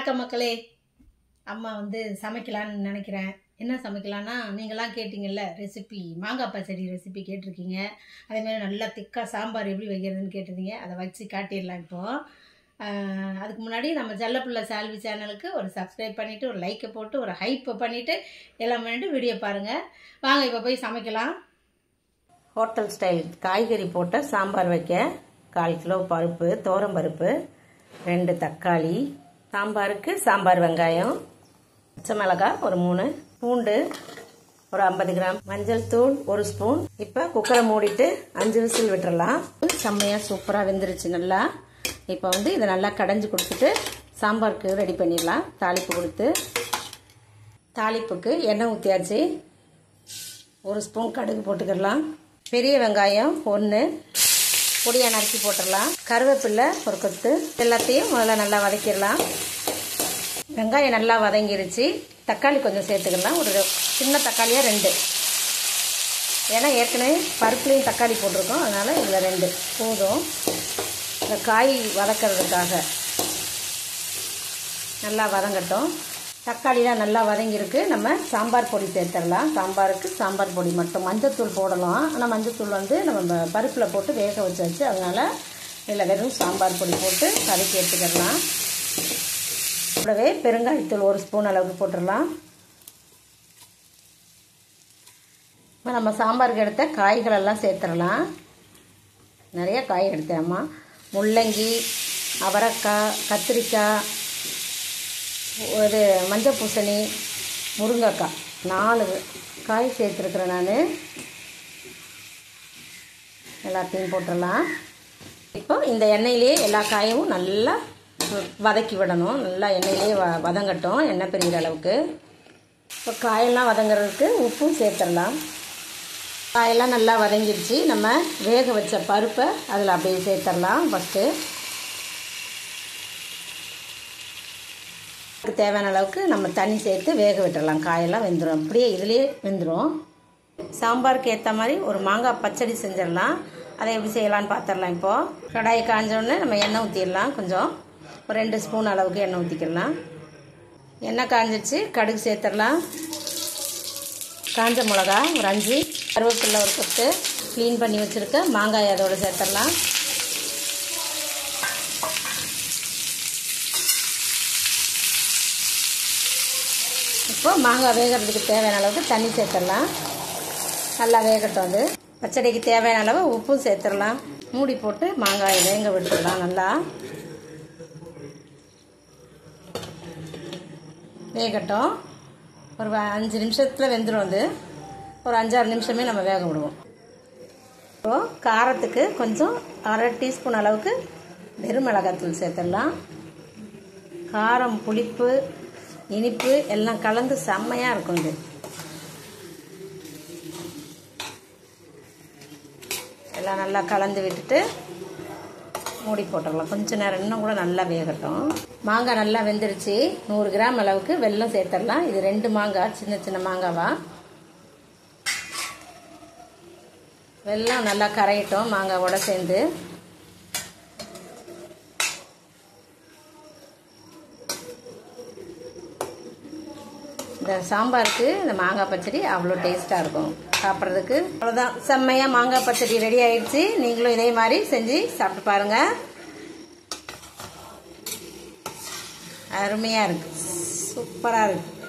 வணக்கம் மக்களே. அம்மா சமைக்கலான்னு நினைக்கிறேன். என்ன சமைக்கலான்னா, நீங்களாம் கேட்டிங்கல்ல ரெசிபி, மாங்காய் பச்சடி ரெசிபி கேட்டிருக்கீங்க. அதேமாதிரி நல்லா திக்காக சாம்பார் எப்படி வைக்கிறதுன்னு கேட்டிருந்தீங்க. அதை வச்சு காட்டிடலாம் இப்போது. அதுக்கு முன்னாடி நம்ம செல்லப்பிள்ளை சால்வி சேனலுக்கு ஒரு சப்ஸ்கிரைப் பண்ணிவிட்டு, ஒரு லைக்கை போட்டு, ஒரு ஹைப்பை பண்ணிவிட்டு எல்லாம் பண்ணிட்டு வீடியோ பாருங்கள். வாங்க இப்போ போய் சமைக்கலாம். ஹோட்டல் ஸ்டைல் காய்கறி போட்ட சாம்பார் வைக்க 1/4 கிலோ பருப்பு, துவரம் பருப்பு, 2 தக்காளி, சாம்பாருக்கு சாம்பார் வெங்காயம், பச்சை மிளகாய் ஒரு 3, பூண்டு ஒரு 50 கிராம், மஞ்சள் தூள் 1 ஸ்பூன். இப்போ குக்கரை மூடிட்டு 5 விசில் விட்டுறலாம். செம்மையாக சூப்பராக வெந்துருச்சு நல்லா. இப்போ இதை நல்லா கடைஞ்சி கொடுத்துட்டு சாம்பாருக்கு ரெடி பண்ணிடலாம். தாளிப்பு கொடுத்து, தாளிப்புக்கு எண்ணெய் ஊற்றியாச்சு. 1 ஸ்பூன் கடுகு போட்டுக்கிடலாம். பெரிய வெங்காயம் 1 பொடியாக நறுக்கி போட்டுடலாம். கருவேப்பிலை ஒரு கொத்து. எல்லாத்தையும் முதல்ல நல்லா வதக்கிடலாம். வெங்காயம் நல்லா வதங்கிருச்சு. தக்காளி கொஞ்சம் சேர்த்துக்கலாம். ஒரு சின்ன தக்காளியாக 2, ஏன்னா ஏற்கனவே பருப்புலையும் தக்காளி போட்டிருக்கோம், அதனால் இதில் 2 போதும். இந்த காய் வதக்கிறதுக்காக நல்லா வதங்கட்டும். தக்காளிலாம் நல்லா வதங்கியிருக்கு. நம்ம சாம்பார் பொடி சேர்த்துடலாம். சாம்பாருக்கு சாம்பார் பொடி மட்டும், மஞ்சத்தூள் போடலாம். ஆனால் மஞ்சத்தூள் நம்ம பருப்பில் போட்டு வேக வச்சாச்சு, அதனால் இதில் வெறும் சாம்பார் பொடி போட்டு கலக்கி எடுத்துக்கிடலாம். கூடவே பெருங்காயத்தூள் 1 ஸ்பூன் அளவுக்கு போட்டுடலாம். இப்போ நம்ம சாம்பாருக்கு எடுத்த காய்களெல்லாம் சேர்த்துடலாம். நிறைய காய் எடுத்தேம்மா. முள்ளங்கி, அவரைக்காய், கத்திரிக்காய், ஒரு மஞ்சள் பூசணி, முருங்கைக்காய், 4 காய் சேர்த்துருக்குறேன் நான். எல்லாத்தையும் போட்டுடலாம். இப்போ இந்த எண்ணெயிலேயே எல்லா காயும் நல்லா வதக்கி விடணும். நல்லா எண்ணெயிலேயே வதங்கட்டும், எண்ணெய் பிரிகிற அளவுக்கு. இப்போ காயெல்லாம் வதங்கிறதுக்கு உப்பும் சேர்த்துடலாம். காயெல்லாம் நல்லா வதங்கிடுச்சு. நம்ம வேக வச்ச பருப்பை அதில் அப்படியே சேர்த்துடலாம். ஃபஸ்ட்டு தேவையான அளவுக்கு நம்ம தண்ணி சேர்த்து வேக விட்டுடலாம். காயெல்லாம் வெந்துடும், அப்படியே இதுலேயே வெந்துடும். சாம்பாருக்கு ஏற்ற மாதிரி ஒரு மாங்காய் பச்சடி செஞ்சிடலாம். அதை எப்படி செய்யலான்னு பார்த்துடலாம். இப்போது கடாயை காஞ்சோடனே நம்ம எண்ணெய் ஊற்றிடலாம். கொஞ்சம் ஒரு 2 ஸ்பூன் அளவுக்கு எண்ணெய் ஊற்றிக்கலாம். எண்ணெய் காஞ்சிடுச்சு. கடுகு சேர்த்துடலாம். காஞ்ச மிளகா ஒரு 5, கருவேப்பிலை ஒரு கொத்து, க்ளீன் பண்ணி வச்சுருக்க மாங்காய் அதோடு சேர்த்துடலாம். இப்போ மாங்காய் வேகிறதுக்கு தேவையான அளவுக்கு தண்ணி சேர்த்துடலாம். நல்லா வேகட்டும். பச்சடிக்கு தேவையான அளவு உப்பும் சேர்த்துடலாம். மூடி போட்டு மாங்காயை வேக விட்டுடலாம். நல்லா வேகட்டும். ஒரு 5 நிமிஷத்தில் வெந்துடும். ஒரு 5-6 நிமிஷமே நம்ம வேக விடுவோம். இப்போ காரத்துக்கு கொஞ்சம் 1/2 டீஸ்பூன் அளவுக்கு வெறும் மிளகாத்தூள் சேர்த்துடலாம். காரம், புளிப்பு, இனிப்பு எல்லாம் கலந்து செம்மையாக இருக்கும். எல்லாம் நல்லா கலந்து விட்டுட்டு மூடி போட்டுடலாம். கொஞ்சம் நேரம் இன்னும் கூட நல்லா வேகட்டும். மாங்காய் நல்லா வெந்துருச்சு. 100 கிராம் அளவுக்கு வெல்லம் சேர்த்துடலாம். இது 2 மாங்காய், சின்ன சின்ன மாங்காவா. வெல்லம் நல்லா கரையட்டும் மாங்காவோட சேர்ந்து. இந்த சாம்பாருக்கு இந்த மாங்காய் பச்சடி அவ்வளோ டேஸ்ட்டாக இருக்கும் சாப்பிட்றதுக்கு. அவ்வளோதான், செம்மையாக மாங்காய் பச்சடி ரெடி ஆயிடுச்சு. நீங்களும் இதே மாதிரி செஞ்சு சாப்பிட்டு பாருங்கள். அருமையாக இருக்குது, சூப்பராக இருக்குது.